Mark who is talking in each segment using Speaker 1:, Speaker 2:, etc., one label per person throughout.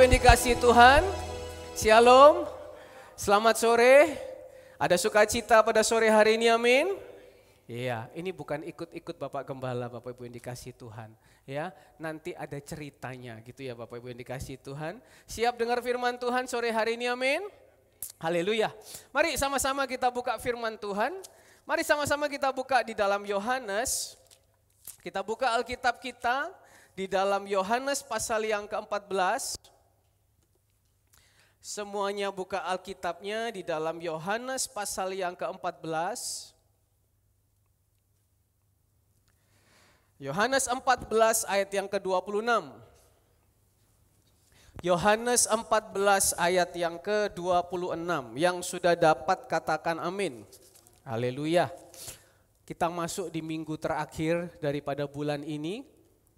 Speaker 1: Ibu yang dikasihi Tuhan, Shalom, selamat sore. Ada sukacita pada sore hari ini, amin. Iya, ini bukan ikut-ikut Bapak Gembala, Bapak Ibu yang dikasihi Tuhan. Ya, nanti ada ceritanya gitu ya Bapak Ibu yang dikasihi Tuhan. Siap dengar firman Tuhan sore hari ini, amin. Haleluya. Mari sama-sama kita buka firman Tuhan. Mari sama-sama kita buka di dalam Yohanes. Kita buka Alkitab kita di dalam Yohanes pasal yang ke-14. Semuanya buka Alkitabnya di dalam Yohanes pasal yang ke-14. Yohanes 14 ayat yang ke-26. Yohanes 14 ayat yang ke-26. Yang sudah dapat katakan amin. Haleluya. Kita masuk di minggu terakhir daripada bulan ini.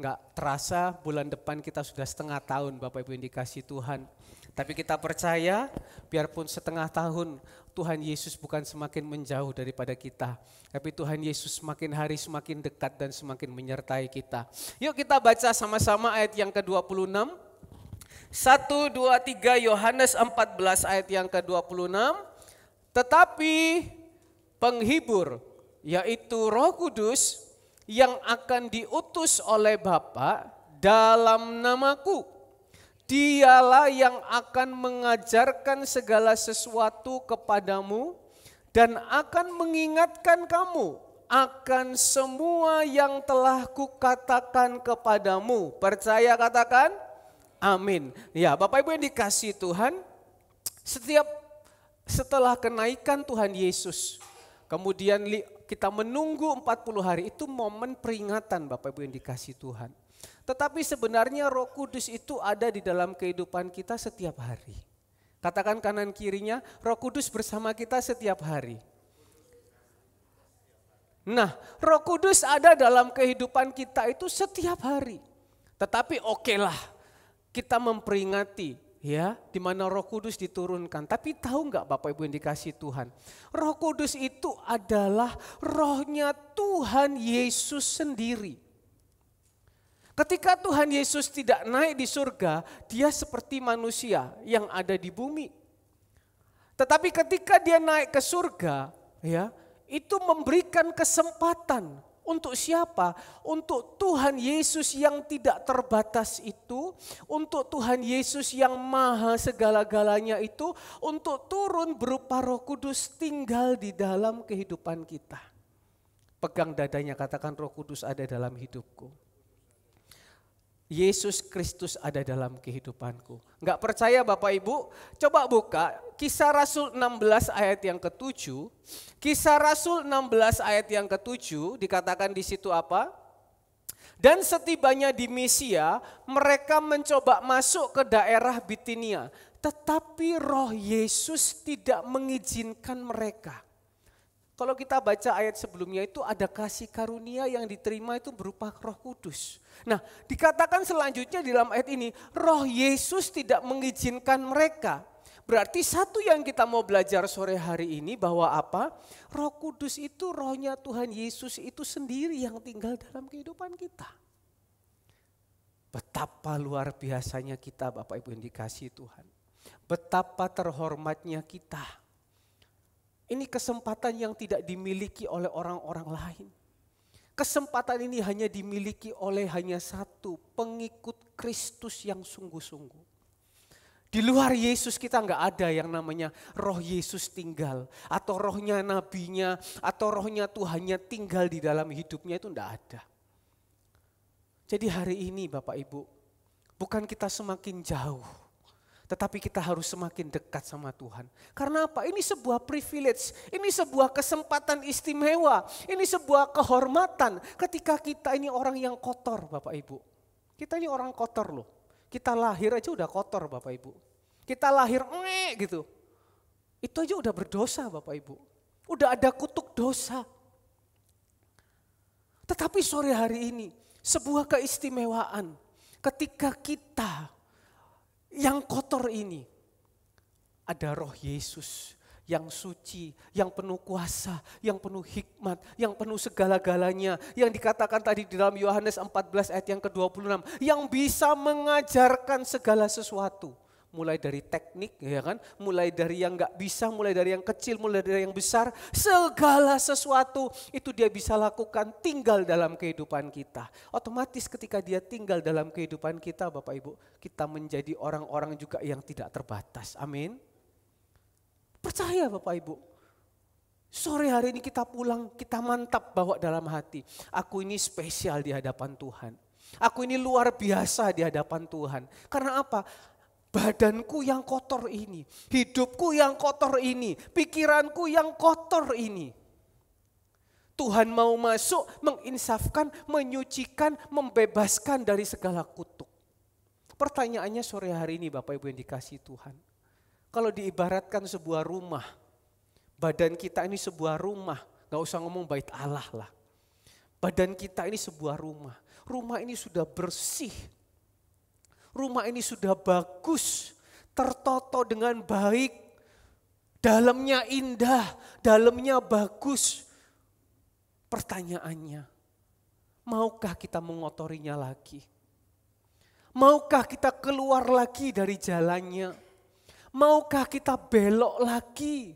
Speaker 1: Nggak terasa bulan depan kita sudah setengah tahun Bapak Ibu yang dikasihi Tuhan. Tapi kita percaya biarpun setengah tahun Tuhan Yesus bukan semakin menjauh daripada kita. Tapi Tuhan Yesus semakin hari semakin dekat dan semakin menyertai kita. Yuk kita baca sama-sama ayat yang ke-26. 1, 2, 3 Yohanes 14 ayat yang ke-26. Tetapi penghibur yaitu Roh Kudus yang akan diutus oleh Bapa dalam namaku. Dialah yang akan mengajarkan segala sesuatu kepadamu dan akan mengingatkan kamu akan semua yang telah kukatakan kepadamu. Percaya katakan amin. Ya, Bapak Ibu yang dikasihi Tuhan, setelah kenaikan Tuhan Yesus, kemudian kita menunggu 40 hari, itu momen peringatan Bapak Ibu yang dikasihi Tuhan. Tetapi sebenarnya Roh Kudus itu ada di dalam kehidupan kita setiap hari. Katakan kanan kirinya, Roh Kudus bersama kita setiap hari. Nah, Roh Kudus ada dalam kehidupan kita itu setiap hari. Tetapi okelah kita memperingati ya, di mana Roh Kudus diturunkan. Tapi tahu enggak Bapak Ibu yang dikasihi Tuhan? Roh Kudus itu adalah rohnya Tuhan Yesus sendiri. Ketika Tuhan Yesus tidak naik di surga, dia seperti manusia yang ada di bumi. Tetapi ketika dia naik ke surga, ya, itu memberikan kesempatan untuk siapa? Untuk Tuhan Yesus yang tidak terbatas itu, untuk Tuhan Yesus yang maha segala-galanya itu, untuk turun berupa Roh Kudus tinggal di dalam kehidupan kita. Pegang dadanya, katakan Roh Kudus ada dalam hidupku. Yesus Kristus ada dalam kehidupanku. Enggak percaya Bapak Ibu? Coba buka Kisah Rasul 16 ayat yang ke-7. Kisah Rasul 16 ayat yang ke-7 dikatakan di situ apa? Dan setibanya di Misia, mereka mencoba masuk ke daerah Bitinia. Tetapi Roh Yesus tidak mengizinkan mereka. Kalau kita baca ayat sebelumnya itu ada kasih karunia yang diterima itu berupa Roh Kudus. Nah, dikatakan selanjutnya di dalam ayat ini, Roh Yesus tidak mengizinkan mereka. Berarti satu yang kita mau belajar sore hari ini bahwa apa? Roh Kudus itu rohnya Tuhan Yesus itu sendiri yang tinggal dalam kehidupan kita. Betapa luar biasanya kita Bapak Ibu yang dikasihi Tuhan. Betapa terhormatnya kita. Ini kesempatan yang tidak dimiliki oleh orang-orang lain. Kesempatan ini hanya dimiliki oleh hanya satu, pengikut Kristus yang sungguh-sungguh. Di luar Yesus kita enggak ada yang namanya roh Yesus tinggal. Atau rohnya nabinya, atau rohnya Tuhannya tinggal di dalam hidupnya itu enggak ada. Jadi hari ini Bapak Ibu, bukan kita semakin jauh. Tetapi kita harus semakin dekat sama Tuhan. Karena apa? Ini sebuah privilege, ini sebuah kesempatan istimewa, ini sebuah kehormatan ketika kita ini orang yang kotor Bapak Ibu. Kita ini orang kotor loh. Kita lahir aja udah kotor Bapak Ibu. Kita lahir gitu. Itu aja udah berdosa Bapak Ibu. Udah ada kutuk dosa. Tetapi sore hari ini sebuah keistimewaan ketika kita yang kotor ini, ada roh Yesus yang suci, yang penuh kuasa, yang penuh hikmat, yang penuh segala-galanya. Yang dikatakan tadi di dalam Yohanes 14 ayat yang ke-26. Yang bisa mengajarkan segala sesuatu. Mulai dari teknik, ya kan? Mulai dari yang gak bisa, mulai dari yang kecil, mulai dari yang besar. Segala sesuatu itu dia bisa lakukan tinggal dalam kehidupan kita. Otomatis ketika dia tinggal dalam kehidupan kita, Bapak Ibu, kita menjadi orang-orang juga yang tidak terbatas. Amin. Percaya Bapak Ibu, sore hari ini kita pulang, kita mantap bawa dalam hati. Aku ini spesial di hadapan Tuhan. Aku ini luar biasa di hadapan Tuhan. Karena apa? Badanku yang kotor ini, hidupku yang kotor ini, pikiranku yang kotor ini. Tuhan mau masuk, menginsafkan, menyucikan, membebaskan dari segala kutuk. Pertanyaannya sore hari ini Bapak Ibu yang dikasihi Tuhan. Kalau diibaratkan sebuah rumah, badan kita ini sebuah rumah, gak usah ngomong bait Allah lah. Badan kita ini sebuah rumah, rumah ini sudah bersih, rumah ini sudah bagus, tertoto dengan baik, dalamnya indah, dalamnya bagus. Pertanyaannya, maukah kita mengotorinya lagi? Maukah kita keluar lagi dari jalannya? Maukah kita belok lagi?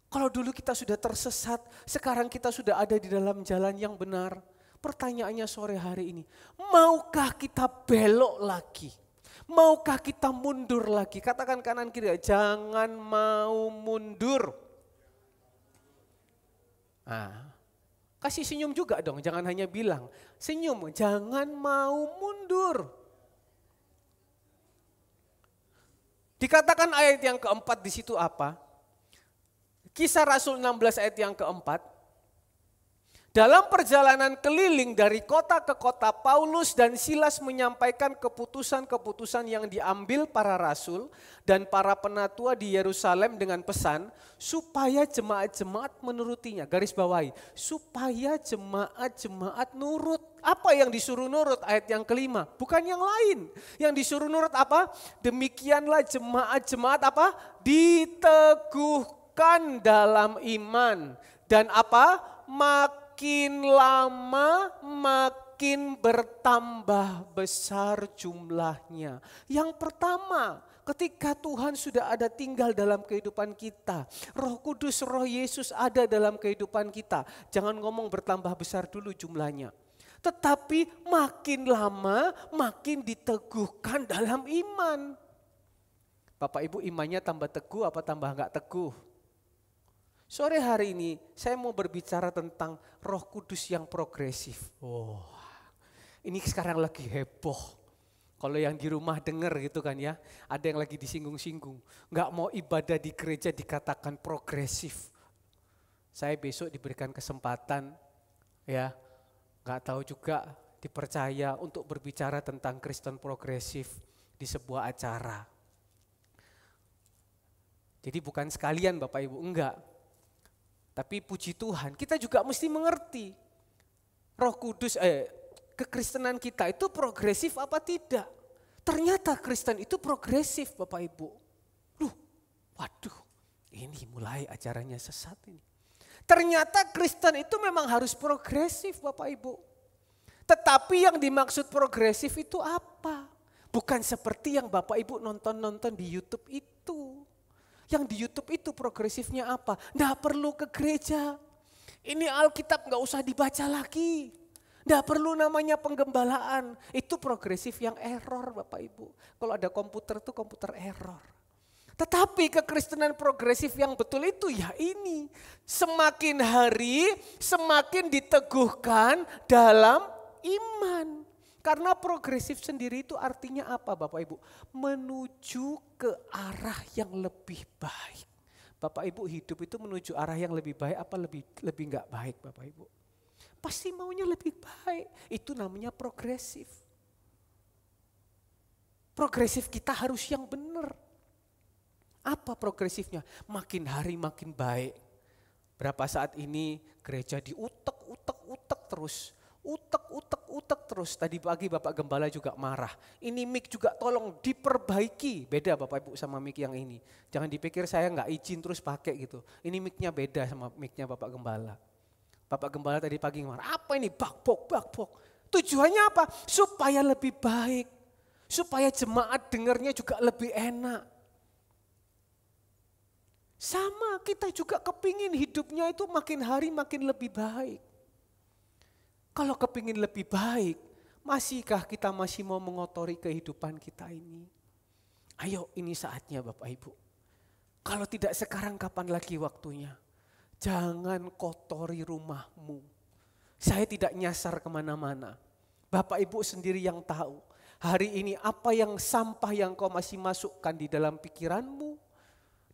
Speaker 1: Kalau dulu kita sudah tersesat, sekarang kita sudah ada di dalam jalan yang benar. Pertanyaannya sore hari ini, maukah kita belok lagi? Maukah kita mundur lagi? Katakan kanan kiri, jangan mau mundur. Nah, kasih senyum juga dong, jangan hanya bilang. Senyum, jangan mau mundur. Dikatakan ayat yang keempat di situ apa? Kisah Rasul 16 ayat yang keempat. Dalam perjalanan keliling dari kota ke kota, Paulus dan Silas menyampaikan keputusan-keputusan yang diambil para rasul dan para penatua di Yerusalem dengan pesan supaya jemaat-jemaat menurutinya. Garis bawahi, supaya jemaat-jemaat nurut. Apa yang disuruh nurut? Ayat yang kelima, bukan yang lain. Yang disuruh nurut apa? Demikianlah jemaat-jemaat apa? Diteguhkan dalam iman. Dan apa? Makin lama makin bertambah besar jumlahnya. Yang pertama, ketika Tuhan sudah ada tinggal dalam kehidupan kita, Roh Kudus, Roh Yesus ada dalam kehidupan kita. Jangan ngomong bertambah besar dulu jumlahnya. Tetapi makin lama makin diteguhkan dalam iman. Bapak Ibu, imannya tambah teguh apa tambah enggak teguh? Sore hari ini saya mau berbicara tentang Roh Kudus yang progresif. Oh, ini sekarang lagi heboh. Kalau yang di rumah dengar gitu kan ya, ada yang lagi disinggung-singgung. Enggak mau ibadah di gereja dikatakan progresif. Saya besok diberikan kesempatan ya, enggak tahu juga dipercaya untuk berbicara tentang Kristen progresif di sebuah acara. Jadi bukan sekalian Bapak Ibu, enggak. Tapi puji Tuhan, kita juga mesti mengerti Roh Kudus, kekristenan kita itu progresif apa tidak. Ternyata Kristen itu progresif Bapak Ibu. Waduh, ini mulai acaranya sesat ini. Ternyata Kristen itu memang harus progresif Bapak Ibu. Tetapi yang dimaksud progresif itu apa? Bukan seperti yang Bapak Ibu nonton-nonton di YouTube itu. Yang di YouTube itu progresifnya apa? Nggak perlu ke gereja. Ini Alkitab nggak usah dibaca lagi. Nggak perlu namanya penggembalaan. Itu progresif yang error Bapak Ibu. Kalau ada komputer itu komputer error. Tetapi kekristenan progresif yang betul itu ya ini. Semakin hari semakin diteguhkan dalam iman. Karena progresif sendiri itu artinya apa Bapak Ibu? Menuju ke arah yang lebih baik. Bapak Ibu, hidup itu menuju arah yang lebih baik apa lebih enggak baik Bapak Ibu? Pasti maunya lebih baik. Itu namanya progresif. Progresif kita harus yang benar. Apa progresifnya? Makin hari makin baik. Berapa saat ini gereja diutek-utek terus. Utek-utek utek terus. Tadi pagi Bapak Gembala juga marah. Ini mic juga tolong diperbaiki. Beda Bapak Ibu sama mic yang ini. Jangan dipikir saya nggak izin terus pakai gitu. Ini mic-nya beda sama mic-nya Bapak Gembala. Bapak Gembala tadi pagi marah, apa ini bakpok. Tujuannya apa? Supaya lebih baik. Supaya jemaat dengarnya juga lebih enak. Sama kita juga kepingin hidupnya itu makin hari makin lebih baik. Kalau kepingin lebih baik, masihkah kita masih mau mengotori kehidupan kita ini? Ayo ini saatnya Bapak Ibu. Kalau tidak sekarang kapan lagi waktunya? Jangan kotori rumahmu. Saya tidak nyasar kemana-mana. Bapak Ibu sendiri yang tahu. Hari ini apa yang sampah yang kau masih masukkan di dalam pikiranmu,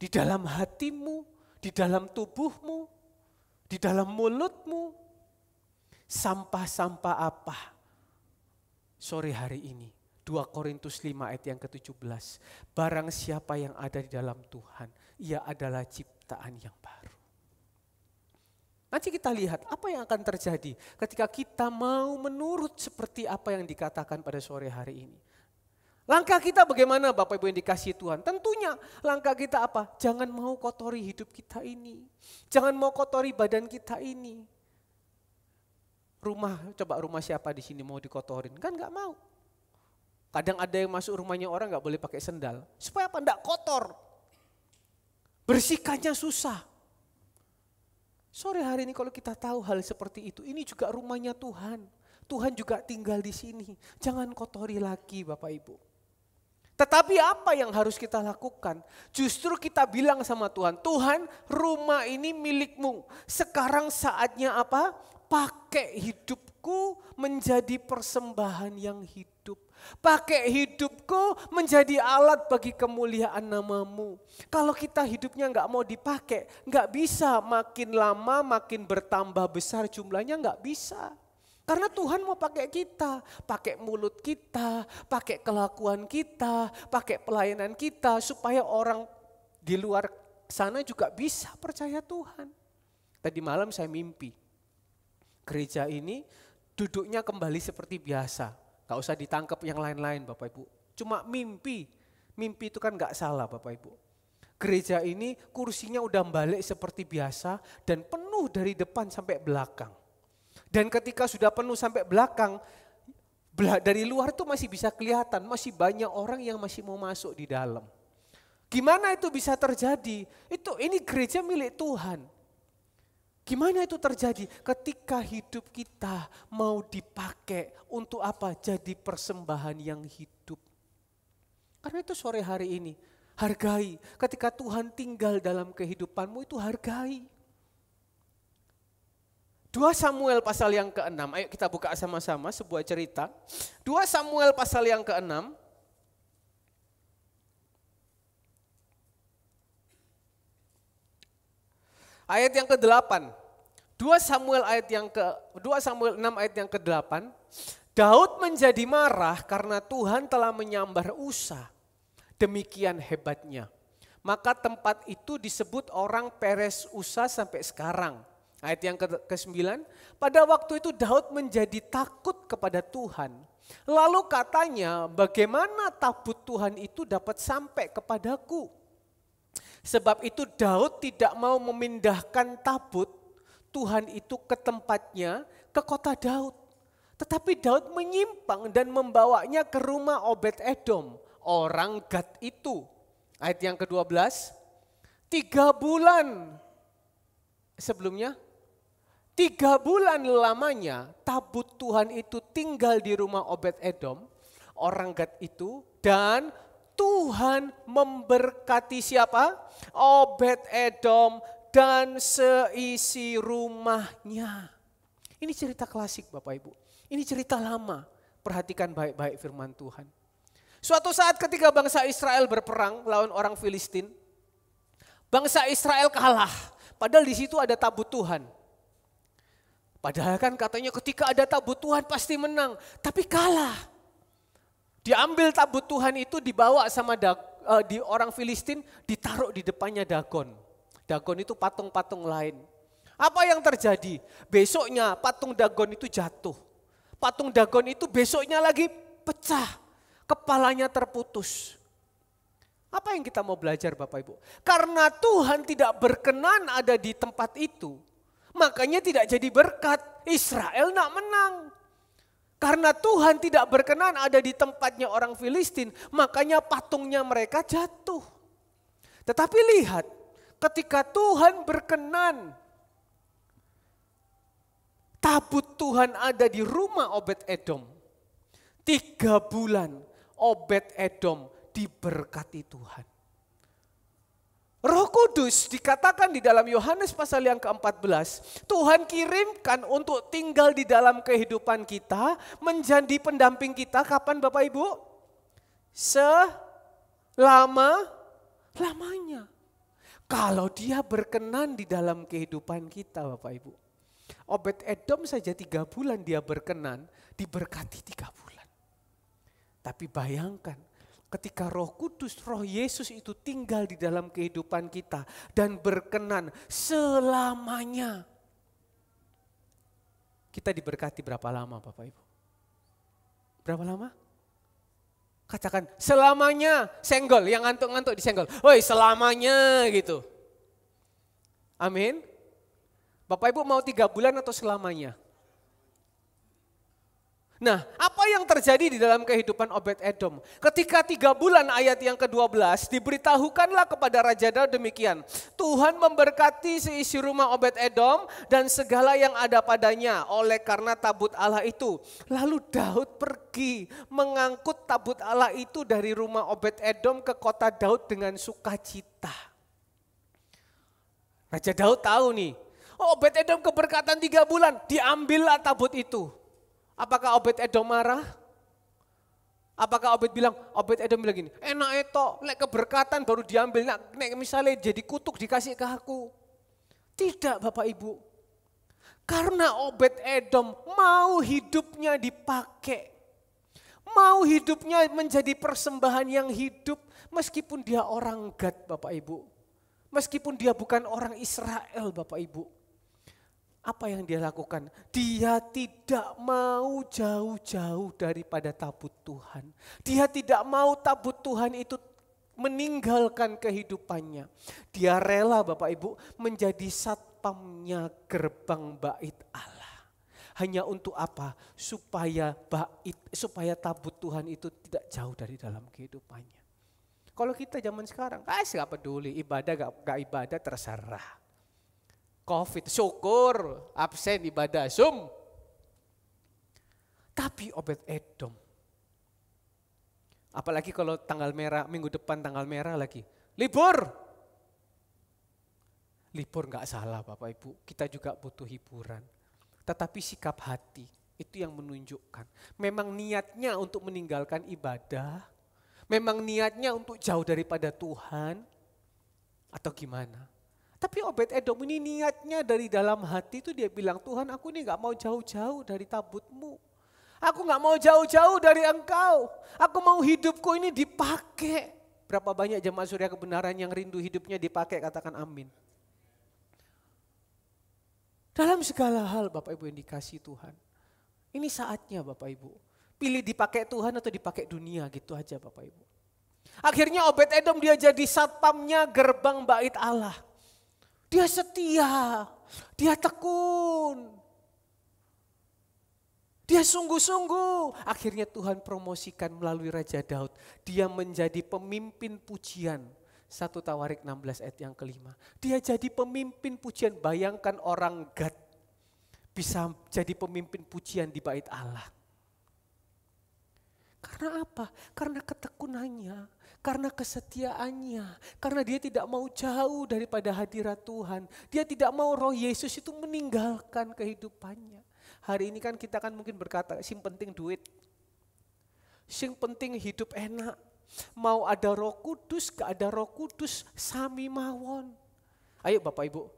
Speaker 1: di dalam hatimu, di dalam tubuhmu, di dalam mulutmu. Sampah-sampah apa? Sore hari ini 2 Korintus 5 ayat yang ke-17. Barang siapa yang ada di dalam Tuhan, ia adalah ciptaan yang baru. Nanti kita lihat apa yang akan terjadi ketika kita mau menurut seperti apa yang dikatakan pada sore hari ini. Langkah kita bagaimana Bapak Ibu yang dikasihi Tuhan? Tentunya langkah kita apa? Jangan mau kotori hidup kita ini. Jangan mau kotori badan kita ini. Coba rumah siapa di sini mau dikotorin? Kan gak mau. Kadang ada yang masuk rumahnya orang gak boleh pakai sendal. Supaya apa? Gak kotor. Bersihkannya susah. Sore hari ini kalau kita tahu hal seperti itu, ini juga rumahnya Tuhan. Tuhan juga tinggal di sini. Jangan kotori lagi Bapak Ibu. Tetapi apa yang harus kita lakukan? Justru kita bilang sama Tuhan, Tuhan rumah ini milikmu. Sekarang saatnya apa? Pakai hidupku menjadi persembahan yang hidup. Pakai hidupku menjadi alat bagi kemuliaan namamu. Kalau kita hidupnya nggak mau dipakai, nggak bisa makin lama makin bertambah besar jumlahnya, nggak bisa. Karena Tuhan mau pakai kita, pakai mulut kita, pakai kelakuan kita, pakai pelayanan kita supaya orang di luar sana juga bisa percaya Tuhan. Tadi malam saya mimpi. Gereja ini duduknya kembali seperti biasa. Gak usah ditangkap yang lain-lain Bapak Ibu. Cuma mimpi. Mimpi itu kan gak salah Bapak Ibu. Gereja ini kursinya udah balik seperti biasa dan penuh dari depan sampai belakang. Dan ketika sudah penuh sampai belakang, dari luar itu masih bisa kelihatan, masih banyak orang yang masih mau masuk di dalam. Gimana itu bisa terjadi? Ini gereja milik Tuhan. Gimana itu terjadi? Ketika hidup kita mau dipakai untuk apa? Jadi persembahan yang hidup. Karena itu sore hari ini, hargai. Ketika Tuhan tinggal dalam kehidupanmu itu hargai. 2 Samuel pasal yang ke-6, ayo kita buka sama-sama sebuah cerita. 2 Samuel pasal yang ke-6. Ayat yang ke-8. 2 Samuel 6 ayat yang ke-8. Daud menjadi marah karena Tuhan telah menyambar Usa. Demikian hebatnya. Maka tempat itu disebut orang Peres Usa sampai sekarang. Ayat yang ke-9. Pada waktu itu Daud menjadi takut kepada Tuhan. Lalu katanya, bagaimana tabut Tuhan itu dapat sampai kepadaku? Sebab itu Daud tidak mau memindahkan tabut Tuhan itu ke tempatnya, ke kota Daud. Tetapi Daud menyimpang dan membawanya ke rumah Obed-Edom, orang Gad itu. Ayat yang ke-12, 3 bulan sebelumnya, 3 bulan lamanya tabut Tuhan itu tinggal di rumah Obed-Edom, orang Gad itu, dan Tuhan memberkati siapa? Obed-Edom dan seisi rumahnya. Ini cerita klasik Bapak Ibu. Ini cerita lama. Perhatikan baik-baik firman Tuhan. Suatu saat ketika bangsa Israel berperang lawan orang Filistin, bangsa Israel kalah. Padahal di situ ada tabut Tuhan. Padahal kan katanya ketika ada tabut Tuhan pasti menang, tapi kalah. Diambil tabut Tuhan itu dibawa sama di orang Filistin, ditaruh di depannya Dagon. Dagon itu patung-patung lain. Apa yang terjadi? Besoknya patung Dagon itu jatuh. Patung Dagon itu besoknya lagi pecah, kepalanya terputus. Apa yang kita mau belajar Bapak Ibu? Karena Tuhan tidak berkenan ada di tempat itu, makanya tidak jadi berkat. Israel tidak menang. Karena Tuhan tidak berkenan ada di tempatnya orang Filistin, makanya patungnya mereka jatuh. Tetapi lihat, ketika Tuhan berkenan, tabut Tuhan ada di rumah Obed-Edom. 3 bulan Obed-Edom diberkati Tuhan. Roh Kudus dikatakan di dalam Yohanes pasal yang ke-14, Tuhan kirimkan untuk tinggal di dalam kehidupan kita, menjadi pendamping kita kapan Bapak Ibu? Selama-lamanya. Kalau dia berkenan di dalam kehidupan kita Bapak Ibu. Obed-Edom saja 3 bulan dia berkenan, diberkati 3 bulan. Tapi bayangkan, ketika Roh Kudus, Roh Yesus itu tinggal di dalam kehidupan kita dan berkenan selamanya. Kita diberkati berapa lama Bapak Ibu? Berapa lama? Katakan selamanya, senggol, yang ngantuk-ngantuk disenggol. Woi selamanya gitu. Amin. Bapak Ibu mau 3 bulan atau selamanya? Nah, apa yang terjadi di dalam kehidupan Obed-Edom? Ketika 3 bulan ayat yang ke-12 diberitahukanlah kepada Raja Daud demikian. Tuhan memberkati seisi rumah Obed-Edom dan segala yang ada padanya oleh karena tabut Allah itu. Lalu Daud pergi mengangkut tabut Allah itu dari rumah Obed-Edom ke kota Daud dengan sukacita. Raja Daud tahu nih, Obed-Edom keberkatan 3 bulan, diambillah tabut itu. Apakah Obed-Edom marah? Apakah Obed-Edom bilang gini, enak itu, lek keberkatan baru diambil, nek misalnya jadi kutuk dikasih ke aku. Tidak Bapak Ibu. Karena Obed-Edom mau hidupnya dipakai. Mau hidupnya menjadi persembahan yang hidup meskipun dia orang Gad Bapak Ibu. Meskipun dia bukan orang Israel Bapak Ibu. Apa yang dia lakukan? Dia tidak mau jauh-jauh daripada tabut Tuhan. Dia tidak mau tabut Tuhan itu meninggalkan kehidupannya. Dia rela Bapak Ibu menjadi satpamnya gerbang bait Allah. Hanya untuk apa? Supaya tabut Tuhan itu tidak jauh dari dalam kehidupannya. Kalau kita zaman sekarang, gak peduli, ibadah gak ibadah terserah. Covid, syukur, absen ibadah, Zoom. Tapi Obed-Edom, apalagi kalau tanggal merah, minggu depan tanggal merah lagi, libur. Libur gak salah Bapak Ibu, kita juga butuh hiburan. Tetapi sikap hati, itu yang menunjukkan. Memang niatnya untuk meninggalkan ibadah, memang niatnya untuk jauh daripada Tuhan, atau gimana? Tapi Obed-Edom ini niatnya dari dalam hati itu dia bilang, Tuhan aku ini gak mau jauh-jauh dari tabutmu. Aku gak mau jauh-jauh dari engkau. Aku mau hidupku ini dipakai. Berapa banyak jemaat surya kebenaran yang rindu hidupnya dipakai, katakan amin. Dalam segala hal Bapak Ibu yang dikasih Tuhan. Ini saatnya Bapak Ibu. Pilih dipakai Tuhan atau dipakai dunia, gitu aja Bapak Ibu. Akhirnya Obed-Edom dia jadi satpamnya gerbang bait Allah. Dia setia, dia tekun, dia sungguh-sungguh. Akhirnya Tuhan promosikan melalui Raja Daud. Dia menjadi pemimpin pujian. 1 Tawarik 16 ayat yang ke-5. Dia jadi pemimpin pujian, bayangkan orang Gad bisa jadi pemimpin pujian di bait Allah. Karena apa? Karena ketekunannya, karena kesetiaannya, karena dia tidak mau jauh daripada hadirat Tuhan. Dia tidak mau Roh Yesus itu meninggalkan kehidupannya. Hari ini kan kita kan mungkin berkata, sing penting duit, sing penting hidup enak. Mau ada Roh Kudus, gak ada Roh Kudus, sami mawon. Ayo Bapak Ibu,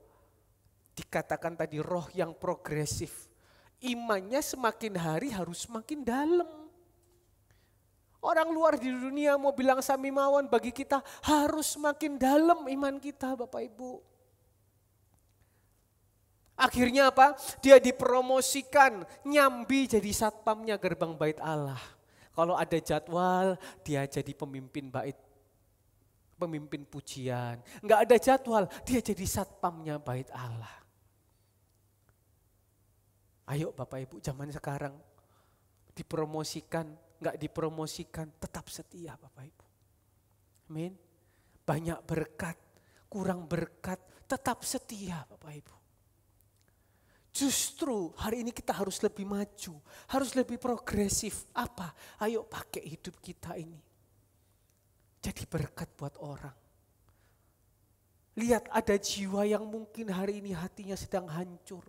Speaker 1: dikatakan tadi roh yang progresif. Imannya semakin hari harus semakin dalam. Orang luar di dunia mau bilang sami mawon, bagi kita harus semakin dalam iman kita Bapak Ibu. Akhirnya apa? Dia dipromosikan, nyambi jadi satpamnya gerbang bait Allah. Kalau ada jadwal, dia jadi pemimpin bait, pemimpin pujian. Enggak ada jadwal, dia jadi satpamnya bait Allah. Ayo Bapak Ibu, zaman sekarang dipromosikan, enggak dipromosikan, tetap setia Bapak Ibu. Amin. Banyak berkat, kurang berkat, tetap setia Bapak Ibu. Justru hari ini kita harus lebih maju, harus lebih progresif. Apa? Ayo pakai hidup kita ini. Jadi berkat buat orang. Lihat ada jiwa yang mungkin hari ini hatinya sedang hancur.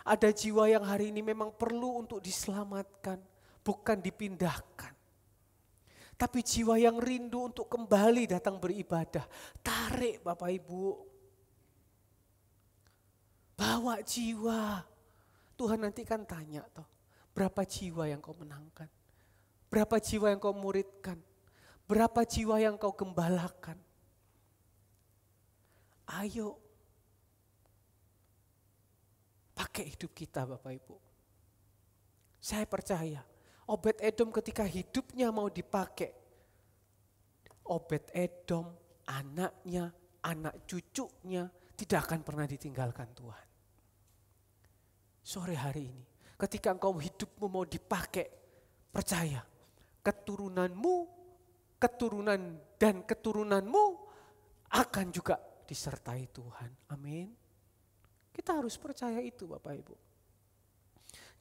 Speaker 1: Ada jiwa yang hari ini memang perlu untuk diselamatkan, bukan dipindahkan. Tapi jiwa yang rindu untuk kembali datang beribadah. Tarik Bapak Ibu. Bawa jiwa. Tuhan nanti kan tanya toh, berapa jiwa yang kau menangkan? Berapa jiwa yang kau muridkan? Berapa jiwa yang kau gembalakan? Ayo. Pakai hidup kita Bapak Ibu. Saya percaya, Obed-Edom ketika hidupnya mau dipakai, Obed-Edom, anaknya, anak cucunya, tidak akan pernah ditinggalkan Tuhan. Sore hari ini, ketika engkau hidupmu mau dipakai, percaya, keturunanmu, keturunan dan keturunanmu akan juga disertai Tuhan. Amin. Kita harus percaya itu Bapak Ibu.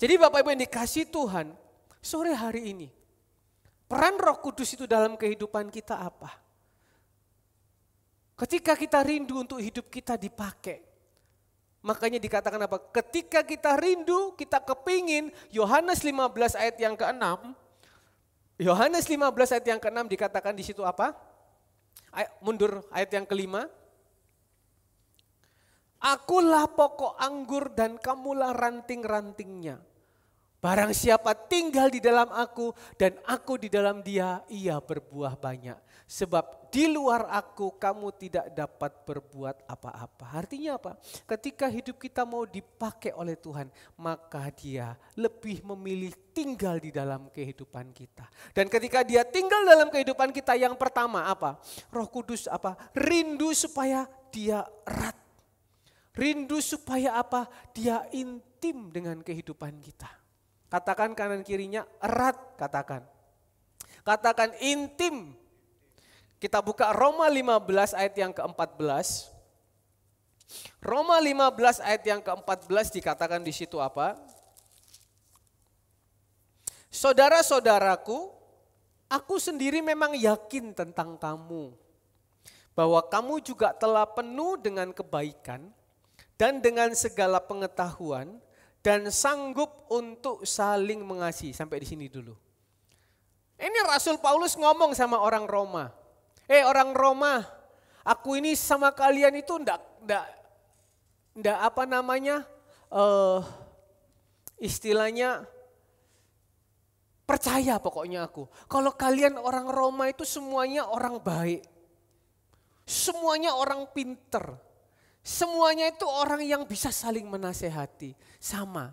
Speaker 1: Jadi Bapak Ibu yang dikasih Tuhan, sore hari ini, peran Roh Kudus itu dalam kehidupan kita apa? Ketika kita rindu untuk hidup kita dipakai. Makanya dikatakan apa? Ketika kita rindu, kita kepingin, Yohanes 15 ayat yang ke-6. Yohanes 15 ayat yang ke-6 dikatakan di situ apa? Mundur ayat yang ke-5. Akulah pokok anggur dan kamulah ranting-rantingnya. Barang siapa tinggal di dalam aku dan aku di dalam dia, ia berbuah banyak. Sebab di luar aku kamu tidak dapat berbuat apa-apa. Artinya apa? Ketika hidup kita mau dipakai oleh Tuhan, maka dia lebih memilih tinggal di dalam kehidupan kita. Dan ketika dia tinggal dalam kehidupan kita, yang pertama apa? Roh Kudus apa? Rindu supaya dia erat. Rindu supaya apa? Dia intim dengan kehidupan kita. Katakan kanan kirinya erat, katakan. Katakan intim. Kita buka Roma 15 ayat yang ke-14. Roma 15 ayat yang ke-14 dikatakan di situ apa? Saudara-saudaraku, aku sendiri memang yakin tentang kamu. Bahwa kamu juga telah penuh dengan kebaikan dan dengan segala pengetahuan dan sanggup untuk saling mengasihi. Sampai di sini dulu. Ini Rasul Paulus ngomong sama orang Roma. Orang Roma, aku ini sama kalian itu ndak apa namanya, istilahnya percaya pokoknya aku. Kalau kalian orang Roma itu semuanya orang baik. Semuanya orang pinter. Semuanya itu orang yang bisa saling menasehati. Sama,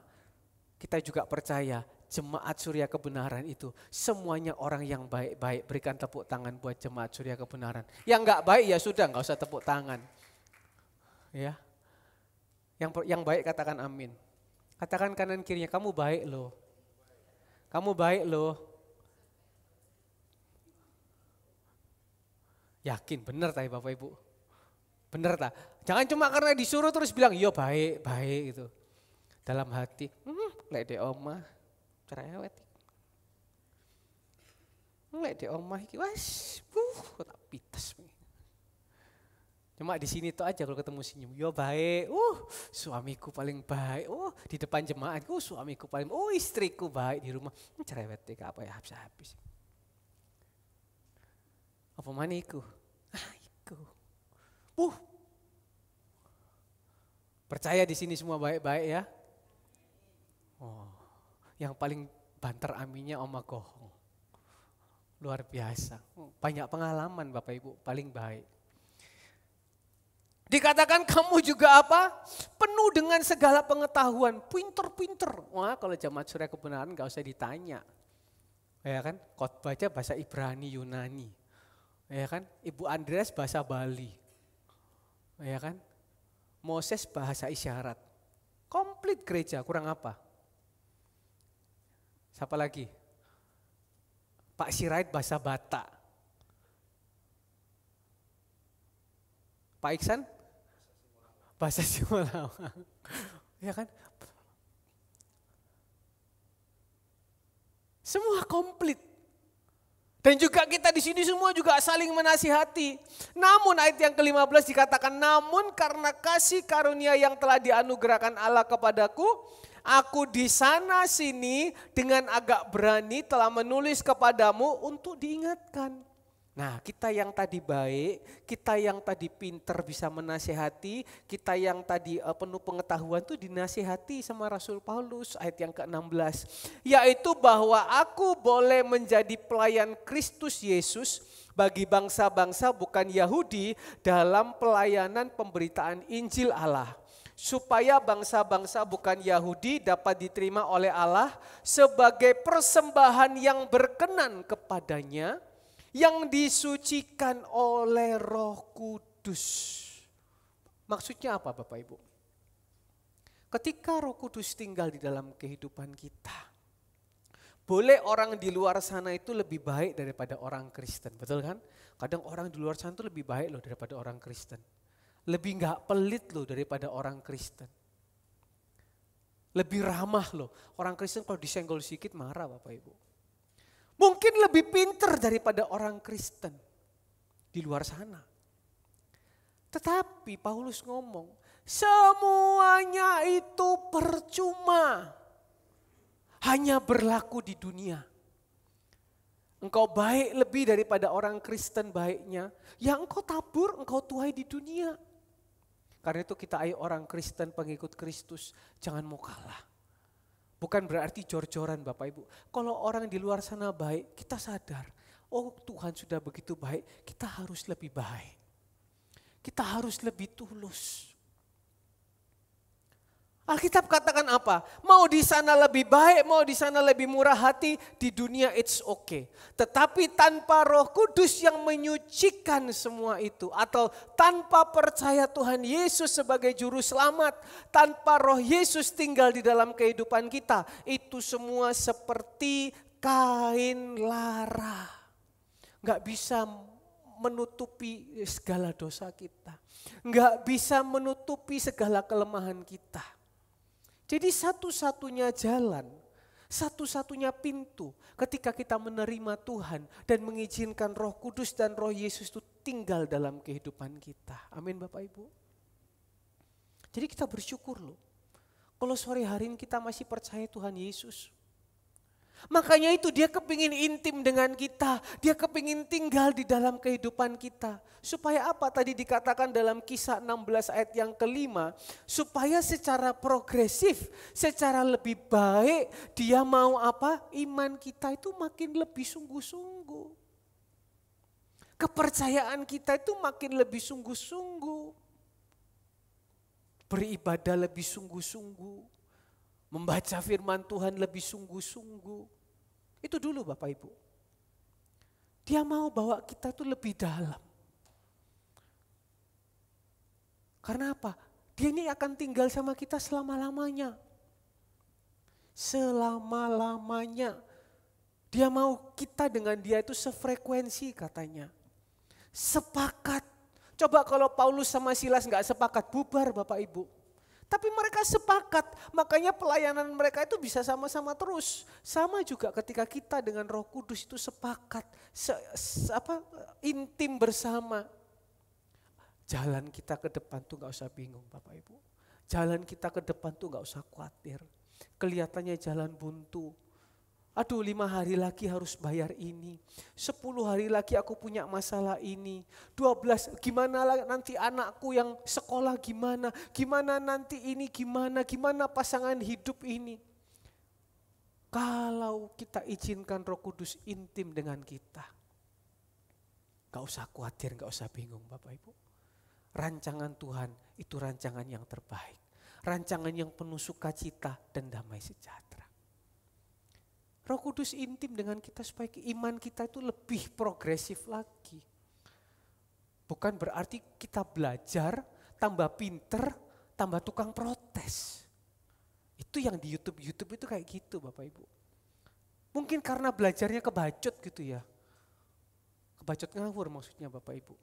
Speaker 1: kita juga percaya Jemaat Surya Kebenaran itu semuanya orang yang baik-baik. Berikan tepuk tangan buat Jemaat Surya Kebenaran. Yang enggak baik ya sudah, enggak usah tepuk tangan. Ya. Yang baik katakan amin. Katakan kanan kirinya, kamu baik loh. Kamu baik loh. Yakin benar tadi Bapak Ibu. Benar tak? Jangan cuma karena disuruh terus bilang, iya baik, baik gitu. Dalam hati, lek de omah. Cerewet. Lek di omah iki wes, tak pites. Cuma di sini tuh aja kalau ketemu senyum, yo baik. Suamiku paling baik. Di depan jemaat, suamiku paling. Istriku baik di rumah. Cerewet deh apa ya habis. Apa mana iku? Iku. Percaya di sini semua baik-baik ya? Yang paling banter aminnya Oma Gohong. Luar biasa. Banyak pengalaman Bapak Ibu, paling baik. Dikatakan kamu juga apa? Penuh dengan segala pengetahuan, pinter-pinter. Wah, kalau jemaat Surya Kebenaran gak usah ditanya. Ya kan, khotbah aja bahasa Ibrani, Yunani. Ya kan, Ibu Andreas bahasa Bali. Ya kan, Moses bahasa isyarat. Komplit gereja, kurang apa? Siapa lagi? Pak Sirait bahasa Batak. Pak Iksan? Bahasa Simolawang. Ya kan? Semua komplit. Dan juga kita di sini semua juga saling menasihati. Namun ayat yang ke-15 dikatakan, namun karena kasih karunia yang telah dianugerahkan Allah kepadaku, aku di sana sini dengan agak berani telah menulis kepadamu untuk diingatkan. Nah, kita yang tadi baik, kita yang tadi pinter bisa menasihati, kita yang tadi penuh pengetahuan tuh dinasihati sama Rasul Paulus ayat yang ke-16. Yaitu bahwa aku boleh menjadi pelayan Kristus Yesus bagi bangsa-bangsa bukan Yahudi dalam pelayanan pemberitaan Injil Allah. Supaya bangsa-bangsa bukan Yahudi dapat diterima oleh Allah sebagai persembahan yang berkenan kepadanya, yang disucikan oleh Roh Kudus. Maksudnya apa Bapak Ibu? Ketika Roh Kudus tinggal di dalam kehidupan kita, boleh orang di luar sana itu lebih baik daripada orang Kristen, betul kan? Kadang orang di luar sana itu lebih baik loh daripada orang Kristen. Lebih gak pelit loh daripada orang Kristen. Lebih ramah loh. Orang Kristen kalau disenggol sedikit marah Bapak Ibu. Mungkin lebih pinter daripada orang Kristen di luar sana. Tetapi Paulus ngomong, semuanya itu percuma. Hanya berlaku di dunia. Engkau baik lebih daripada orang Kristen baiknya. Ya engkau tabur, engkau tuai di dunia. Karena itu kita ayo orang Kristen pengikut Kristus, jangan mau kalah. Bukan berarti jor-joran Bapak Ibu. Kalau orang di luar sana baik, kita sadar, oh Tuhan sudah begitu baik, kita harus lebih baik. Kita harus lebih tulus. Alkitab katakan apa? Mau di sana lebih baik, mau di sana lebih murah hati, di dunia it's okay. Tetapi tanpa Roh Kudus yang menyucikan semua itu, atau tanpa percaya Tuhan Yesus sebagai juru selamat, tanpa Roh Yesus tinggal di dalam kehidupan kita, itu semua seperti kain lara. Gak bisa menutupi segala dosa kita. Gak bisa menutupi segala kelemahan kita. Jadi satu-satunya jalan, satu-satunya pintu ketika kita menerima Tuhan dan mengizinkan Roh Kudus dan Roh Yesus itu tinggal dalam kehidupan kita. Amin Bapak Ibu. Jadi kita bersyukur loh. Kalau sore hari ini kita masih percaya Tuhan Yesus. Makanya itu dia kepingin intim dengan kita. Dia kepingin tinggal di dalam kehidupan kita. Supaya apa tadi dikatakan dalam Kisah 16 ayat yang ke-5. Supaya secara progresif, secara lebih baik dia mau apa? Iman kita itu makin lebih sungguh-sungguh. Kepercayaan kita itu makin lebih sungguh-sungguh. Beribadah lebih sungguh-sungguh. Membaca firman Tuhan lebih sungguh-sungguh. Itu dulu Bapak Ibu. Dia mau bawa kita tuh lebih dalam. Karena apa? Dia ini akan tinggal sama kita selama-lamanya. Selama-lamanya. Dia mau kita dengan dia itu sefrekuensi katanya. Sepakat. Coba kalau Paulus sama Silas gak sepakat, bubar Bapak Ibu. Tapi mereka sepakat, makanya pelayanan mereka itu bisa sama-sama terus. Sama juga ketika kita dengan Roh Kudus itu sepakat, intim bersama. Jalan kita ke depan tuh gak usah bingung Bapak Ibu. Jalan kita ke depan tuh gak usah khawatir. Kelihatannya jalan buntu. Aduh 5 hari lagi harus bayar ini. 10 hari lagi aku punya masalah ini. 12 gimana nanti anakku yang sekolah gimana. Gimana nanti ini gimana pasangan hidup ini. Kalau kita izinkan Roh Kudus intim dengan kita. Gak usah khawatir, gak usah bingung Bapak Ibu. rancangan Tuhan itu rancangan yang terbaik. Rancangan yang penuh sukacita dan damai sejahtera. Roh Kudus intim dengan kita supaya iman kita itu lebih progresif lagi. Bukan berarti kita belajar, tambah pinter, tambah tukang protes. Itu yang di YouTube itu kayak gitu Bapak Ibu. Mungkin karena belajarnya kebacut gitu ya. Kebacut ngawur maksudnya Bapak Ibu.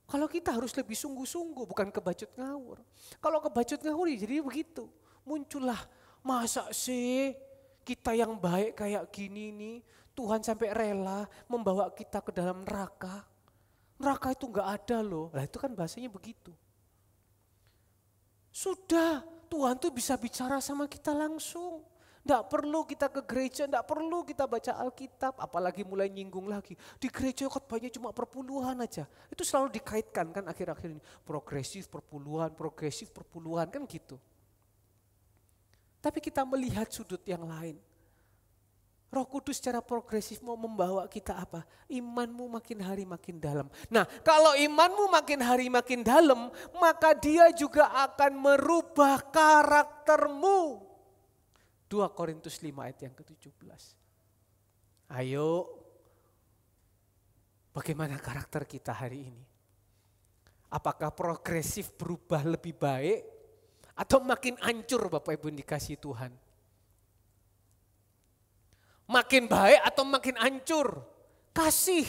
Speaker 1: Kalau kita harus lebih sungguh-sungguh, bukan kebacut ngawur. Kalau kebacut ngawur ya jadi begitu. Muncullah, masa sih kita yang baik kayak gini nih, Tuhan sampai rela membawa kita ke dalam neraka. Neraka itu enggak ada loh. Lah itu kan bahasanya begitu. Sudah, Tuhan tuh bisa bicara sama kita langsung. Tidak perlu kita ke gereja, tidak perlu kita baca Alkitab, apalagi mulai nyinggung lagi. Di gereja khotbahnya cuma perpuluhan aja. Itu selalu dikaitkan kan akhir-akhir ini. Progresif perpuluhan kan gitu. Tapi kita melihat sudut yang lain. Roh Kudus secara progresif mau membawa kita apa? Imanmu makin hari makin dalam. Nah, kalau imanmu makin hari makin dalam, maka dia juga akan merubah karaktermu. 2 Korintus 5 ayat yang ke-17. Ayo, bagaimana karakter kita hari ini? Apakah progresif berubah lebih baik atau makin hancur Bapak Ibu dikasih Tuhan? Makin baik atau makin hancur? Kasih.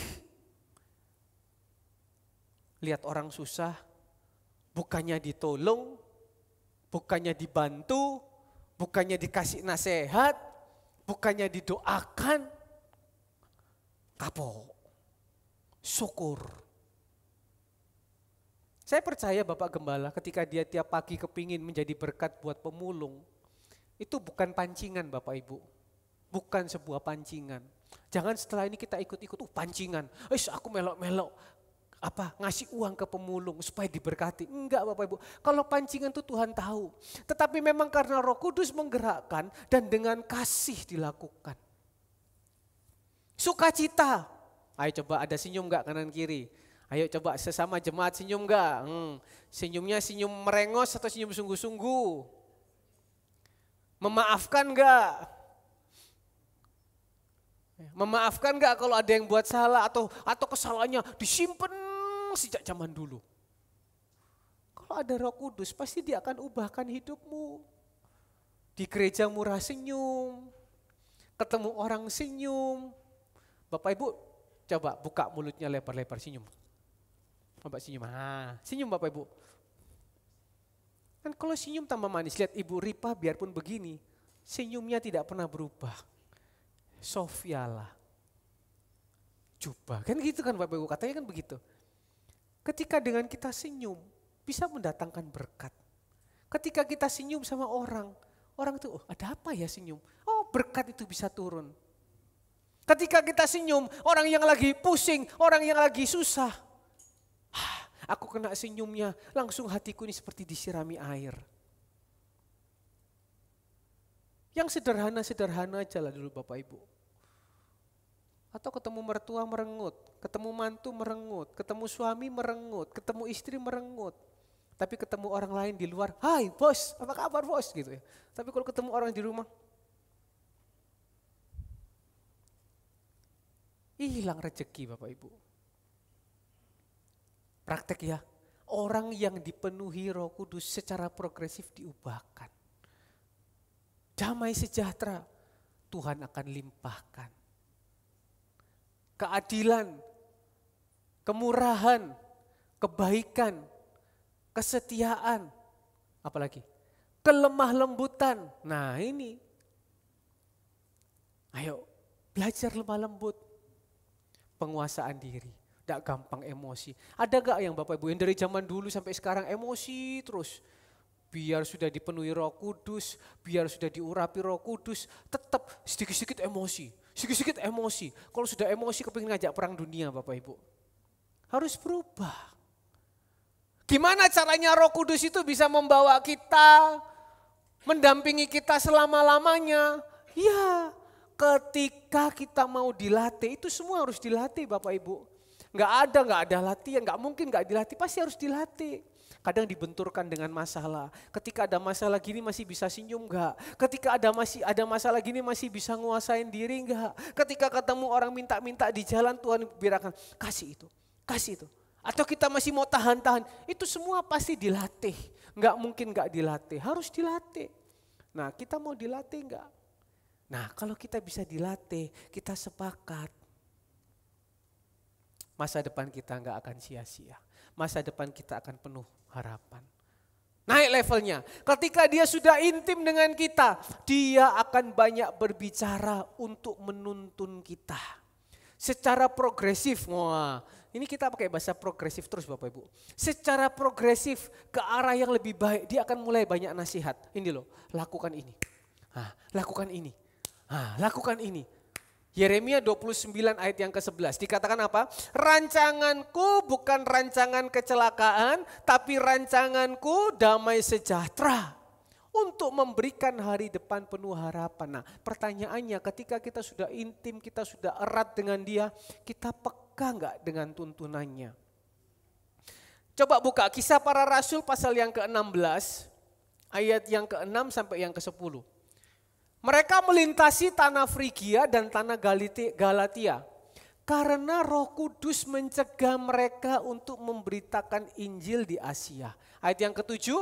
Speaker 1: Lihat orang susah, bukannya ditolong, bukannya dibantu, bukannya dikasih nasihat, bukannya didoakan, kapok, syukur. Saya percaya Bapak Gembala ketika dia tiap pagi kepingin menjadi berkat buat pemulung, itu bukan pancingan Bapak Ibu, bukan sebuah pancingan. Jangan setelah ini kita ikut-ikut, pancingan, aku melok-melok. Ngasih uang ke pemulung supaya diberkati. Enggak Bapak Ibu, kalau pancingan itu Tuhan tahu. Tetapi memang karena Roh Kudus menggerakkan dan dengan kasih dilakukan. Sukacita. Ayo coba ada senyum enggak kanan kiri. Ayo coba sesama jemaat senyum enggak. Senyumnya senyum merengos atau senyum sungguh-sungguh. Memaafkan enggak? Memaafkan enggak kalau ada yang buat salah atau kesalahannya disimpan sejak zaman dulu. Kalau ada Roh Kudus pasti dia akan ubahkan hidupmu. Di gereja murah senyum, ketemu orang senyum. Bapak Ibu coba buka mulutnya lebar-lebar senyum. Bapak senyum, senyum Bapak Ibu. Kan kalau senyum tambah manis, lihat Ibu Ripa biarpun begini, senyumnya tidak pernah berubah. Sofialah, jubah, kan gitu kan Bapak Ibu, katanya kan begitu. Ketika dengan kita senyum, bisa mendatangkan berkat. Ketika kita senyum sama orang itu, ada apa ya senyum? Berkat itu bisa turun. Ketika kita senyum, orang yang lagi pusing, orang yang lagi susah, aku kena senyumnya, langsung hatiku ini seperti disirami air. Yang sederhana-sederhana aja lah dulu Bapak Ibu. Atau ketemu mertua merengut, ketemu mantu merengut, ketemu suami merengut, ketemu istri merengut. Tapi ketemu orang lain di luar, hai bos, apa kabar bos gitu ya. Tapi kalau ketemu orang di rumah, hilang rezeki Bapak Ibu. Praktek ya, orang yang dipenuhi Roh Kudus secara progresif diubahkan. Damai sejahtera Tuhan akan limpahkan. Keadilan, kemurahan, kebaikan, kesetiaan, apalagi kelemah lembutan. Nah ini, ayo belajar lemah lembut, penguasaan diri, tidak gampang emosi. Ada gak yang Bapak Ibu yang dari zaman dulu sampai sekarang emosi terus? Biar sudah dipenuhi Roh Kudus, biar sudah diurapi Roh Kudus, tetap sedikit-sedikit emosi. Sedikit-sedikit emosi. Kalau sudah emosi kepingin ngajak perang dunia Bapak Ibu. Harus berubah. Gimana caranya Roh Kudus itu bisa membawa kita, mendampingi kita selama-lamanya? Ya, ketika kita mau dilatih, itu semua harus dilatih Bapak Ibu. Nggak ada latihan, nggak mungkin nggak dilatih, pasti harus dilatih. Kadang dibenturkan dengan masalah. Ketika ada masalah gini masih bisa senyum nggak? Ketika ada masalah gini masih bisa nguasain diri nggak? Ketika ketemu orang minta-minta di jalan, Tuhan berikan kasih itu, kasih itu. Atau kita masih mau tahan-tahan, itu semua pasti dilatih. Nggak mungkin nggak dilatih, harus dilatih. Nah, kita mau dilatih nggak? Nah, kalau kita bisa dilatih, kita sepakat. Masa depan kita nggak akan sia-sia. Masa depan kita akan penuh harapan. Naik levelnya. Ketika dia sudah intim dengan kita, dia akan banyak berbicara untuk menuntun kita. Secara progresif. Wah, ini kita pakai bahasa progresif terus Bapak Ibu. Secara progresif ke arah yang lebih baik, dia akan mulai banyak nasihat. Ini loh, lakukan ini. Lakukan ini. Lakukan ini. Yeremia 29 ayat yang ke-11 dikatakan apa? Rancanganku bukan rancangan kecelakaan, tapi rancanganku damai sejahtera untuk memberikan hari depan penuh harapan. Nah, pertanyaannya ketika kita sudah intim, kita sudah erat dengan dia, kita peka enggak dengan tuntunannya? Coba buka Kisah Para Rasul pasal yang ke-16, ayat yang ke-6 sampai yang ke-10. Mereka melintasi tanah Frigia dan tanah Galatia karena Roh Kudus mencegah mereka untuk memberitakan Injil di Asia. Ayat yang ke-7,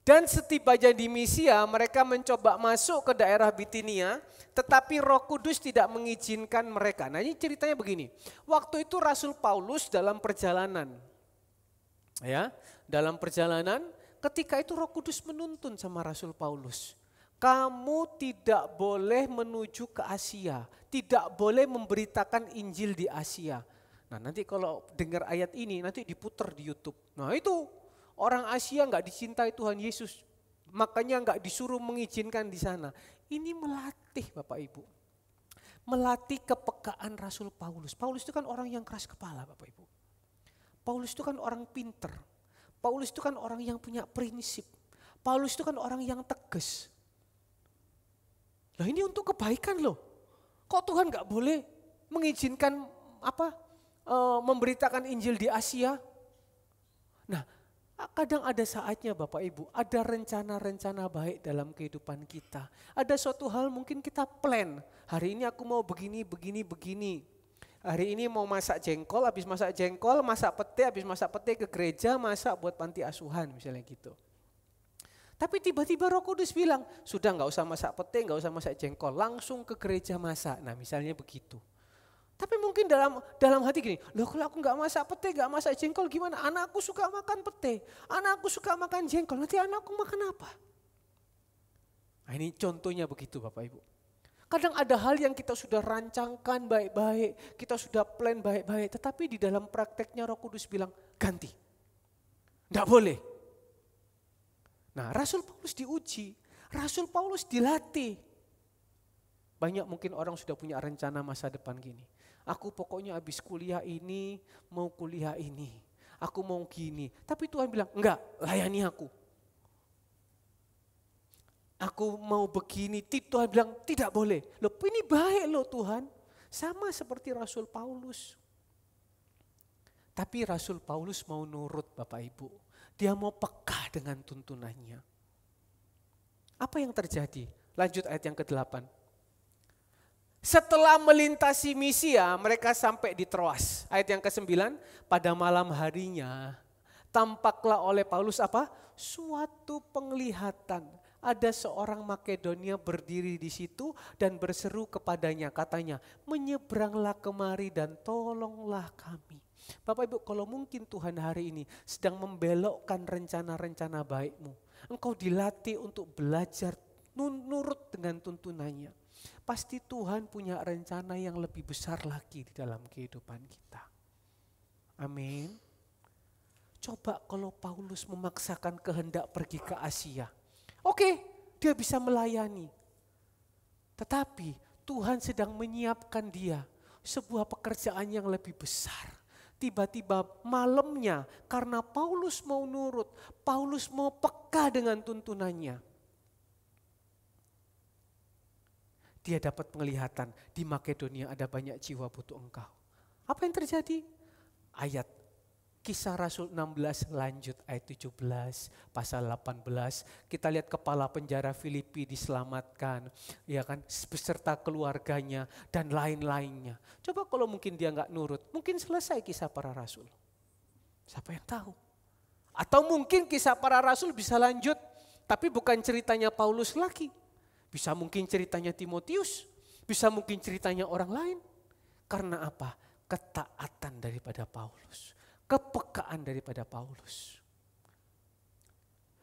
Speaker 1: dan setibanya di Misia mereka mencoba masuk ke daerah Bitinia, tetapi Roh Kudus tidak mengizinkan mereka. Nah, ini ceritanya begini, waktu itu Rasul Paulus dalam perjalanan, ketika itu Roh Kudus menuntun sama Rasul Paulus. Kamu tidak boleh menuju ke Asia, tidak boleh memberitakan Injil di Asia. Nah, nanti kalau dengar ayat ini nanti diputar di YouTube. Nah, itu orang Asia nggak dicintai Tuhan Yesus, makanya nggak disuruh mengizinkan di sana. Ini melatih Bapak Ibu, melatih kepekaan Rasul Paulus. Paulus itu kan orang yang keras kepala Bapak Ibu. Paulus itu kan orang pinter. Paulus itu kan orang yang punya prinsip. Paulus itu kan orang yang tegas. Nah, ini untuk kebaikan loh. Kok Tuhan gak boleh mengizinkan memberitakan Injil di Asia? Nah, kadang ada saatnya Bapak Ibu, ada rencana-rencana baik dalam kehidupan kita. Ada suatu hal mungkin kita plan, hari ini aku mau begini. Hari ini mau masak jengkol, habis masak jengkol, masak pete, habis masak pete ke gereja, masak buat panti asuhan misalnya gitu. Tapi tiba-tiba Roh Kudus bilang, sudah gak usah masak pete, gak usah masak jengkol, langsung ke gereja masak. Nah, misalnya begitu. Tapi mungkin dalam hati gini, loh kalau aku gak masak pete, gak masak jengkol gimana? Anakku suka makan pete, anakku suka makan jengkol, nanti anakku makan apa? Nah, ini contohnya begitu Bapak Ibu. Kadang ada hal yang kita sudah rancangkan baik-baik, kita sudah plan baik-baik, tetapi di dalam prakteknya Roh Kudus bilang ganti, gak boleh. Nah, Rasul Paulus diuji, Rasul Paulus dilatih. Banyak mungkin orang sudah punya rencana masa depan gini. Aku pokoknya habis kuliah ini, mau kuliah ini. Aku mau gini. Tapi Tuhan bilang, enggak, layani aku. Aku mau begini, Tuhan bilang tidak boleh. Loh, ini baik loh Tuhan. Sama seperti Rasul Paulus. Tapi Rasul Paulus mau nurut Bapak Ibu. Dia mau peka dengan tuntunannya. Apa yang terjadi? Lanjut ayat yang ke-8. Setelah melintasi Misia, mereka sampai di Troas. Ayat yang ke-9, pada malam harinya tampaklah oleh Paulus apa? Suatu penglihatan. Ada seorang Makedonia berdiri di situ dan berseru kepadanya, katanya, menyeberanglah kemari dan tolonglah kami. Bapak Ibu, kalau mungkin Tuhan hari ini sedang membelokkan rencana-rencana baikmu, engkau dilatih untuk belajar nurut dengan tuntunannya. Pasti Tuhan punya rencana yang lebih besar lagi di dalam kehidupan kita. Amin. Coba kalau Paulus memaksakan kehendak pergi ke Asia. Oke, dia bisa melayani. Tetapi Tuhan sedang menyiapkan dia sebuah pekerjaan yang lebih besar. Tiba-tiba malamnya karena Paulus mau nurut, Paulus mau peka dengan tuntunannya. Dia dapat penglihatan di Makedonia ada banyak jiwa butuh engkau. Apa yang terjadi? ayat Kisah Rasul 16 lanjut ayat 17, pasal 18. Kita lihat kepala penjara Filipi diselamatkan, ya kan, beserta keluarganya dan lain-lainnya. Coba kalau mungkin dia nggak nurut, mungkin selesai kisah para rasul. Siapa yang tahu? Atau mungkin kisah para rasul bisa lanjut, tapi bukan ceritanya Paulus lagi. Bisa mungkin ceritanya Timotius, bisa mungkin ceritanya orang lain. Karena apa? Ketaatan daripada Paulus. Kepekaan daripada Paulus.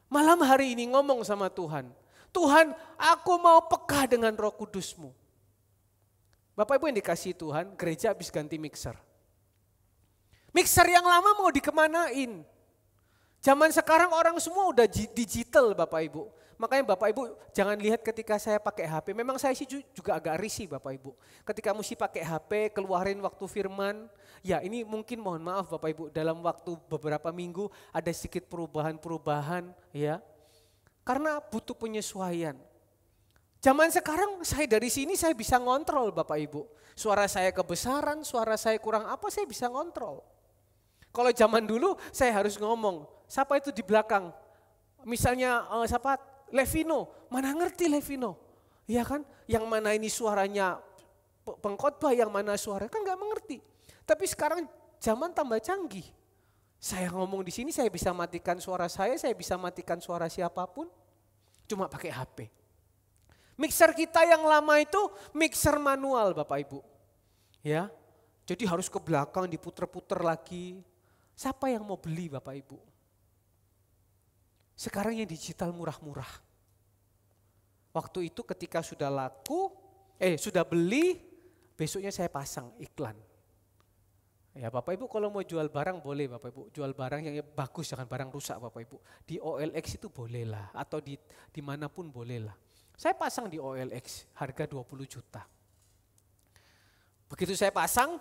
Speaker 1: Malam hari ini ngomong sama Tuhan. Tuhan, aku mau peka dengan Roh Kudus-Mu. Bapak Ibu yang dikasihi Tuhan, gereja habis ganti mixer. Mixer yang lama mau dikemanain? Zaman sekarang orang semua udah digital Bapak Ibu. Makanya Bapak Ibu jangan lihat ketika saya pakai HP. Memang saya sih juga agak risih Bapak Ibu. Ketika mesti pakai HP, keluarin waktu firman. Ya ini mungkin mohon maaf Bapak Ibu, dalam waktu beberapa minggu ada sedikit perubahan-perubahan ya. Karena butuh penyesuaian. Zaman sekarang saya dari sini saya bisa ngontrol Bapak Ibu. Suara saya kebesaran, suara saya kurang apa saya bisa ngontrol. Kalau zaman dulu saya harus ngomong, siapa itu di belakang? Misalnya siapa? Levino, mana ngerti Levino? Ya kan, yang mana ini suaranya pengkhotbah, yang mana suara kan nggak mengerti. Tapi sekarang zaman tambah canggih. Saya ngomong di sini saya bisa matikan suara saya bisa matikan suara siapapun. Cuma pakai HP. Mixer kita yang lama itu mixer manual Bapak Ibu. Ya. Jadi harus ke belakang diputer-puter lagi. Siapa yang mau beli Bapak Ibu? Sekarang yang digital murah-murah. Waktu itu ketika sudah laku, sudah beli, besoknya saya pasang iklan. Ya Bapak Ibu kalau mau jual barang boleh Bapak Ibu, jual barang yang bagus jangan barang rusak Bapak Ibu. Di OLX itu boleh lah atau di manapun boleh lah. Saya pasang di OLX harga 20 juta. Begitu saya pasang,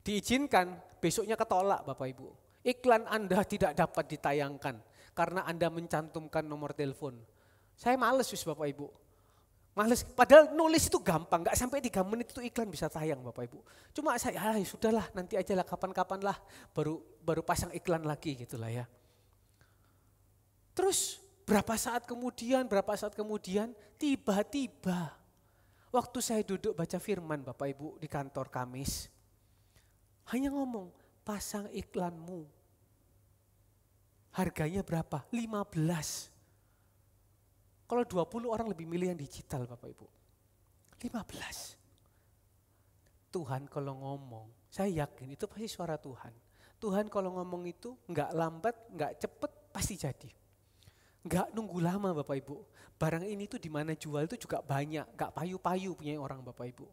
Speaker 1: diizinkan, besoknya ketolak Bapak Ibu. Iklan Anda tidak dapat ditayangkan karena Anda mencantumkan nomor telepon. Saya males Bapak Ibu. Males, padahal nulis itu gampang, gak sampai 3 menit itu iklan bisa tayang Bapak Ibu. Cuma saya, sudahlah nanti aja lah kapan-kapan lah baru pasang iklan lagi gitu lah ya. Terus berapa saat kemudian tiba-tiba waktu saya duduk baca firman Bapak Ibu di kantor Kamis. Hanya ngomong, pasang iklanmu. Harganya berapa? 15. Kalau 20 orang lebih milih yang digital Bapak Ibu. 15. Tuhan kalau ngomong, saya yakin itu pasti suara Tuhan. Tuhan kalau ngomong itu enggak lambat, enggak cepet, pasti jadi. Enggak nunggu lama Bapak Ibu. Barang ini tuh di mana jual itu juga banyak, enggak payu-payu punya orang Bapak Ibu.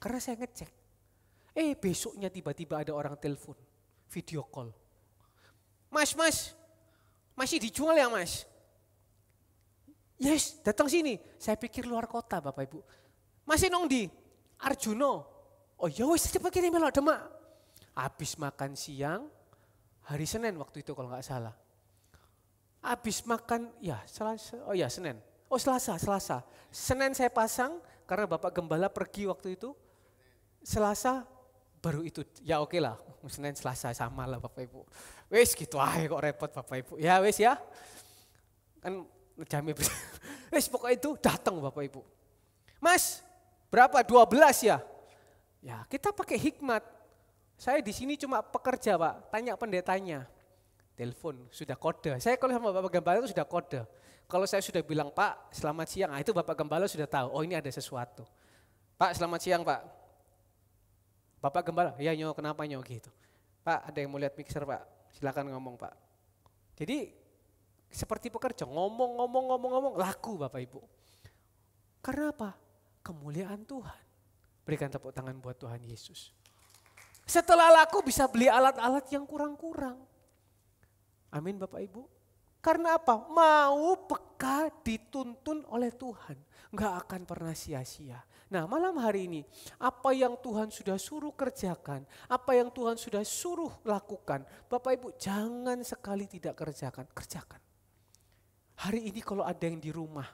Speaker 1: Karena saya ngecek. Besoknya tiba-tiba ada orang telepon, video call. Mas, masih dijual ya Mas? Yes, datang sini. Saya pikir luar kota Bapak Ibu. Masih nong di Arjuno. Oh ya wis cepat kirim melok Demak. Habis makan siang, hari Senin waktu itu kalau nggak salah. Habis makan, Senin. Selasa. Senin saya pasang karena Bapak Gembala pergi waktu itu. Selasa baru itu, ya oke lah. Senin Selasa sama lah Bapak Ibu. Wis gitu aja kok repot Bapak Ibu. Ya wis ya. Kan jamnya pokoknya itu datang Bapak Ibu. Mas, berapa? 12 ya? Ya, kita pakai hikmat. Saya di sini cuma pekerja, Pak. Tanya pendetanya. Telepon, sudah kode. Saya kalau sama Bapak Gembala itu sudah kode. Kalau saya sudah bilang, Pak, selamat siang. Itu Bapak Gembala sudah tahu, oh ini ada sesuatu. Pak, selamat siang, Pak. Bapak Gembala, ya nyo, kenapa nyo gitu. Pak, ada yang mau lihat mixer, Pak. Silakan ngomong, Pak. Jadi seperti pekerja, ngomong, laku Bapak Ibu. Karena apa? Kemuliaan Tuhan. Berikan tepuk tangan buat Tuhan Yesus. Setelah laku bisa beli alat-alat yang kurang-kurang. Amin Bapak Ibu. Karena apa? Mau peka dituntun oleh Tuhan. Nggak akan pernah sia-sia. Nah malam hari ini, apa yang Tuhan sudah suruh kerjakan, apa yang Tuhan sudah suruh lakukan, Bapak Ibu jangan sekali tidak kerjakan. Hari ini kalau ada yang di rumah,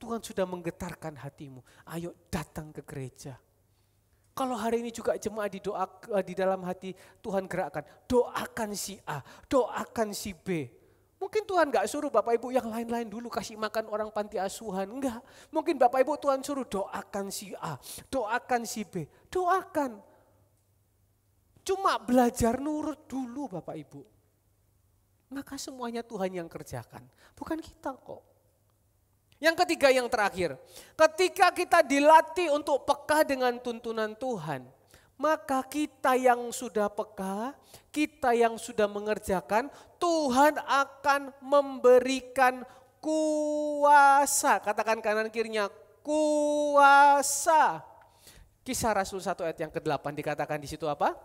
Speaker 1: Tuhan sudah menggetarkan hatimu, ayo datang ke gereja. Kalau hari ini juga jemaat di dalam hati Tuhan gerakkan, doakan si A, doakan si B. Mungkin Tuhan gak suruh Bapak Ibu yang lain-lain dulu kasih makan orang panti asuhan, enggak. Mungkin Bapak Ibu Tuhan suruh doakan si A, doakan si B, doakan. Cuma belajar nurut dulu Bapak Ibu. Maka semuanya Tuhan yang kerjakan, bukan kita kok. Yang ketiga, yang terakhir, ketika kita dilatih untuk peka dengan tuntunan Tuhan, maka kita yang sudah peka, kita yang sudah mengerjakan, Tuhan akan memberikan kuasa. Katakan kanan kirinya, kuasa. Kisah Rasul 1 ayat yang ke-8 dikatakan di situ apa?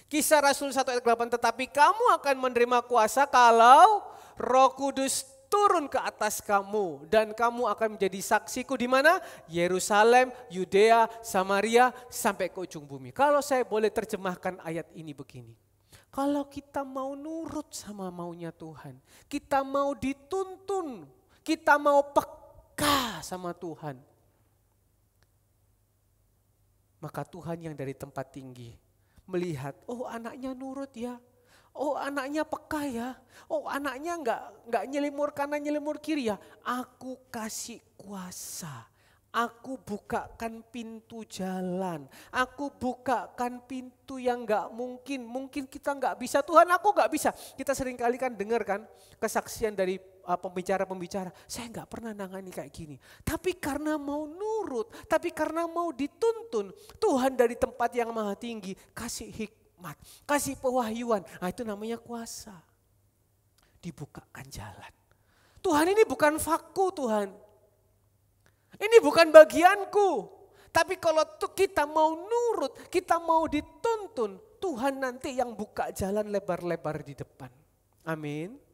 Speaker 1: Kisah Rasul 1 ayat 8, tetapi kamu akan menerima kuasa kalau Roh Kudus turun ke atas kamu dan kamu akan menjadi saksiku di mana? Yerusalem, Yudea, Samaria sampai ke ujung bumi. Kalau saya boleh terjemahkan ayat ini begini. Kalau kita mau nurut sama maunya Tuhan, kita mau dituntun, kita mau peka sama Tuhan, maka Tuhan yang dari tempat tinggi melihat, oh anaknya nurut ya, oh anaknya peka ya, oh anaknya enggak nyelimur kanan nyelimur kiri ya, aku kasih kuasa, aku bukakan pintu jalan, aku bukakan pintu yang mungkin kita enggak bisa, Tuhan aku enggak bisa. Kita sering kali kan dengar kan kesaksian dari pembicara-pembicara, saya enggak pernah nangani kayak gini. Tapi karena mau nurut, tapi karena mau dituntun, Tuhan dari tempat yang maha tinggi kasih hikmat, kasih pewahyuan. Nah itu namanya kuasa. Dibukakan jalan. Tuhan ini bukan fakku Tuhan. Ini bukan bagianku. Tapi kalau kita mau nurut, kita mau dituntun, Tuhan nanti yang buka jalan lebar-lebar di depan. Amin.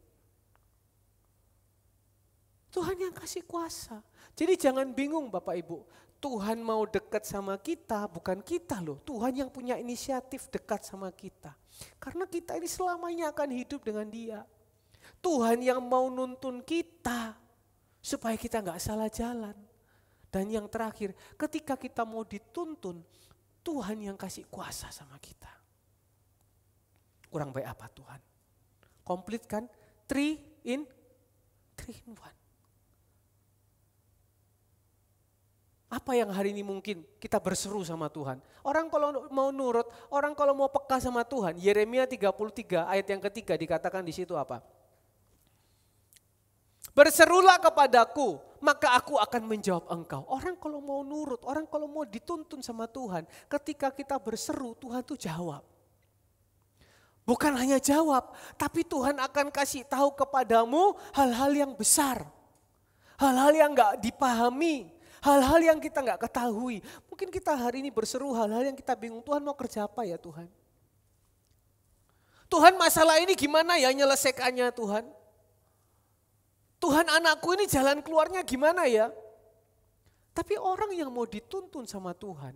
Speaker 1: Tuhan yang kasih kuasa. Jadi jangan bingung Bapak Ibu. Tuhan mau dekat sama kita, bukan kita loh. Tuhan yang punya inisiatif dekat sama kita. Karena kita ini selamanya akan hidup dengan Dia. Tuhan yang mau nuntun kita supaya kita nggak salah jalan. Dan yang terakhir, ketika kita mau dituntun, Tuhan yang kasih kuasa sama kita. Kurang baik apa Tuhan? Komplit kan? 3 in 1. Apa yang hari ini mungkin kita berseru sama Tuhan? Orang kalau mau nurut, orang kalau mau peka sama Tuhan, Yeremia 33 ayat yang ketiga dikatakan di situ apa? Berserulah kepadaku, maka aku akan menjawab engkau. Orang kalau mau nurut, orang kalau mau dituntun sama Tuhan, ketika kita berseru, Tuhan tuh jawab. Bukan hanya jawab, tapi Tuhan akan kasih tahu kepadamu hal-hal yang besar. Hal-hal yang gak dipahami. Hal-hal yang kita nggak ketahui. Mungkin kita hari ini berseru hal-hal yang kita bingung. Tuhan mau kerja apa ya Tuhan? Tuhan masalah ini gimana ya nyelesaikannya Tuhan? Tuhan anakku ini jalan keluarnya gimana ya? Tapi orang yang mau dituntun sama Tuhan.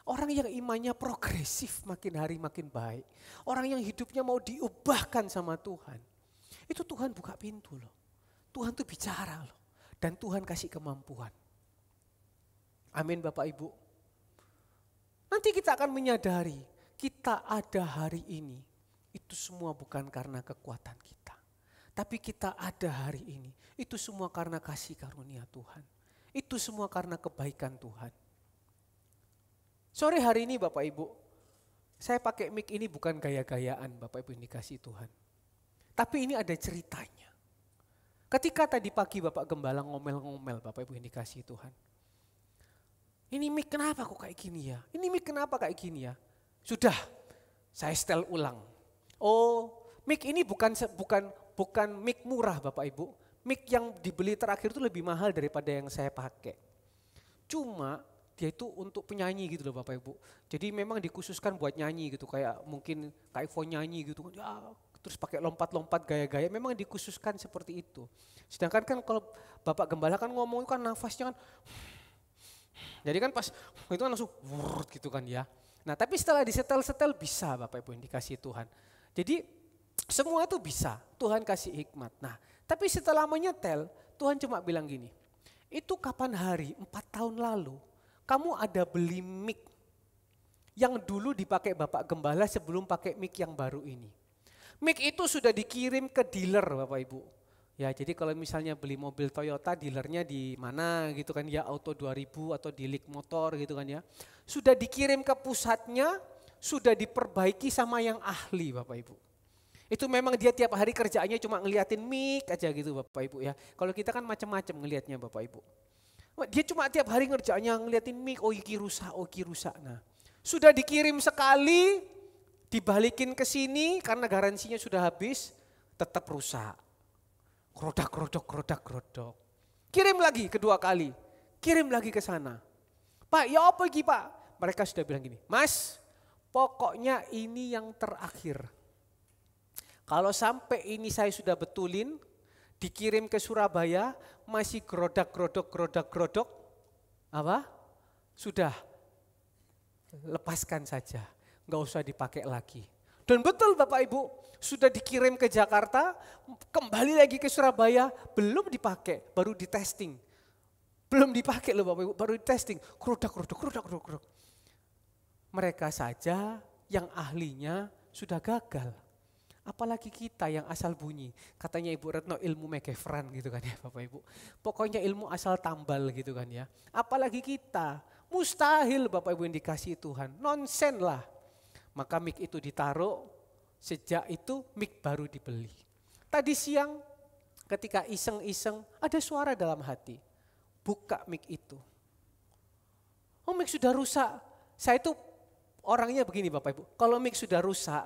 Speaker 1: Orang yang imannya progresif makin hari makin baik. Orang yang hidupnya mau diubahkan sama Tuhan. Itu Tuhan buka pintu loh. Tuhan tuh bicara loh. Dan Tuhan kasih kemampuan. Amin Bapak Ibu. Nanti kita akan menyadari kita ada hari ini. Itu semua bukan karena kekuatan kita. Tapi kita ada hari ini. Itu semua karena kasih karunia Tuhan. Itu semua karena kebaikan Tuhan. Sore hari ini Bapak Ibu. Saya pakai mic ini bukan gaya-gayaan Bapak Ibu yang dikasih Tuhan. Tapi ini ada ceritanya. Ketika tadi pagi Bapak Gembala ngomel-ngomel Bapak Ibu yang dikasih Tuhan. Ini mic kenapa kok kayak gini ya? Ini mic kenapa kayak gini ya? Sudah, saya setel ulang. Oh, mic ini bukan mic murah Bapak Ibu. Mic yang dibeli terakhir itu lebih mahal daripada yang saya pakai. Cuma dia itu untuk penyanyi gitu loh Bapak Ibu. Jadi memang dikhususkan buat nyanyi gitu. Kayak mungkin kayak iPhone nyanyi gitu. Ya, terus pakai lompat-lompat gaya-gaya. Memang dikhususkan seperti itu. Sedangkan kan kalau Bapak Gembala kan ngomong kan nafasnya kan. Jadi kan pas itu kan langsung wurut gitu kan ya. Nah tapi setelah disetel-setel bisa Bapak Ibu yang dikasih Tuhan. Jadi semua itu bisa, Tuhan kasih hikmat. Nah tapi setelah menyetel Tuhan cuma bilang gini, itu kapan hari 4 tahun lalu kamu ada beli mic yang dulu dipakai Bapak Gembala sebelum pakai mic yang baru ini. Mic itu sudah dikirim ke dealer Bapak Ibu. Ya, jadi kalau misalnya beli mobil Toyota, dealernya di mana gitu kan ya, Auto 2000 atau di Lik Motor gitu kan ya. Sudah dikirim ke pusatnya, sudah diperbaiki sama yang ahli Bapak Ibu. Itu memang dia tiap hari kerjaannya cuma ngeliatin mic aja gitu Bapak Ibu ya. Kalau kita kan macam-macam ngelihatnya Bapak Ibu. Dia cuma tiap hari ngerjaannya ngeliatin mic, oh iki rusak. Nah, sudah dikirim sekali, dibalikin ke sini karena garansinya sudah habis, tetap rusak. Kerodak. Kirim lagi kedua kali, kirim lagi ke sana. Pak, ya apa iki Pak? Mereka sudah bilang gini, Mas, pokoknya ini yang terakhir. Kalau sampai ini saya sudah betulin, dikirim ke Surabaya, masih gerodak, apa? Sudah, lepaskan saja, nggak usah dipakai lagi. Dan betul Bapak Ibu, sudah dikirim ke Jakarta, kembali lagi ke Surabaya, belum dipakai, baru di testing. Belum dipakai loh Bapak Ibu, baru di testing. Kerodak. Mereka saja yang ahlinya sudah gagal. Apalagi kita yang asal bunyi. Katanya Ibu Retno ilmu megefran gitu kan ya Bapak Ibu. Pokoknya ilmu asal tambal gitu kan ya. Apalagi kita, mustahil Bapak Ibu yang dikasih Tuhan. Nonsen lah. Maka mic itu ditaruh, sejak itu mic baru dibeli. Tadi siang ketika iseng-iseng ada suara dalam hati. Buka mic itu. Oh mic sudah rusak. Saya itu orangnya begini Bapak Ibu. Kalau mic sudah rusak,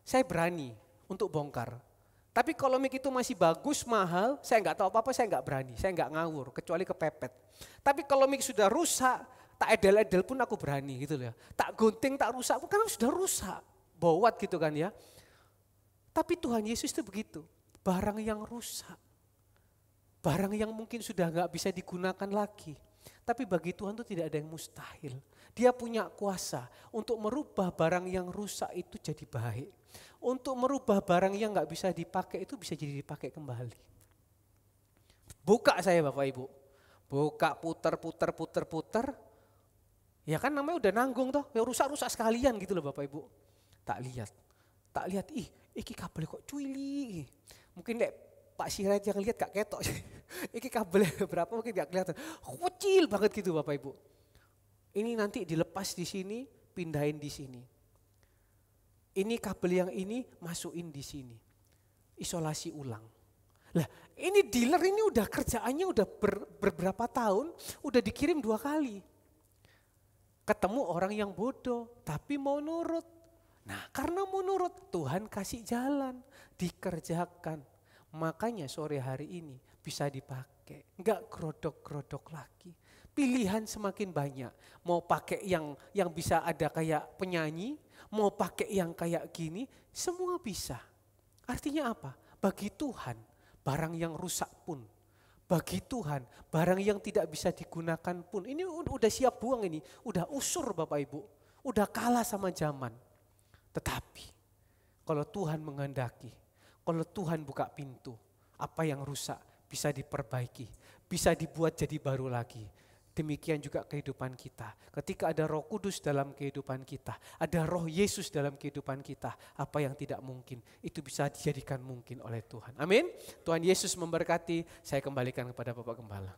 Speaker 1: saya berani untuk bongkar. Tapi kalau mic itu masih bagus, mahal, saya nggak tahu apa-apa, saya nggak berani. Saya nggak ngawur, kecuali kepepet. Tapi kalau mic sudah rusak, tak edel-edel pun aku berani gitu loh ya. Tak gunting, tak rusak, karena sudah rusak. Bowat gitu kan ya. Tapi Tuhan Yesus itu begitu. Barang yang rusak. Barang yang mungkin sudah nggak bisa digunakan lagi. Tapi bagi Tuhan itu tidak ada yang mustahil. Dia punya kuasa untuk merubah barang yang rusak itu jadi baik. Untuk merubah barang yang nggak bisa dipakai itu bisa jadi dipakai kembali. Buka saya Bapak Ibu. Buka puter. Ya kan namanya udah nanggung toh, ya rusak-rusak sekalian gitu loh Bapak Ibu. Tak lihat, iki kabel kok cuili. Mungkin Pak Sirait yang lihat gak ketok. Iki kabel berapa mungkin gak kelihatan. Kecil banget gitu Bapak Ibu. Ini nanti dilepas di sini, pindahin di sini. Ini kabel yang ini masukin di sini. Isolasi ulang. Lah ini dealer ini udah kerjaannya udah beberapa tahun, udah dikirim 2 kali. Ketemu orang yang bodoh, tapi mau nurut. Nah karena mau nurut, Tuhan kasih jalan, dikerjakan. Makanya sore hari ini bisa dipakai, enggak gerodok-gerodok lagi. Pilihan semakin banyak, mau pakai yang bisa ada kayak penyanyi, mau pakai yang kayak gini, semua bisa. Artinya apa? Bagi Tuhan, barang yang rusak pun, bagi Tuhan, barang yang tidak bisa digunakan pun, ini udah siap buang ini, udah usur Bapak Ibu, udah kalah sama zaman. Tetapi kalau Tuhan menghendaki, kalau Tuhan buka pintu, apa yang rusak bisa diperbaiki, bisa dibuat jadi baru lagi. Demikian juga kehidupan kita. Ketika ada Roh Kudus dalam kehidupan kita, ada Roh Yesus dalam kehidupan kita, apa yang tidak mungkin itu bisa dijadikan mungkin oleh Tuhan. Amin. Tuhan Yesus memberkati. Saya kembalikan kepada Bapak Gembala.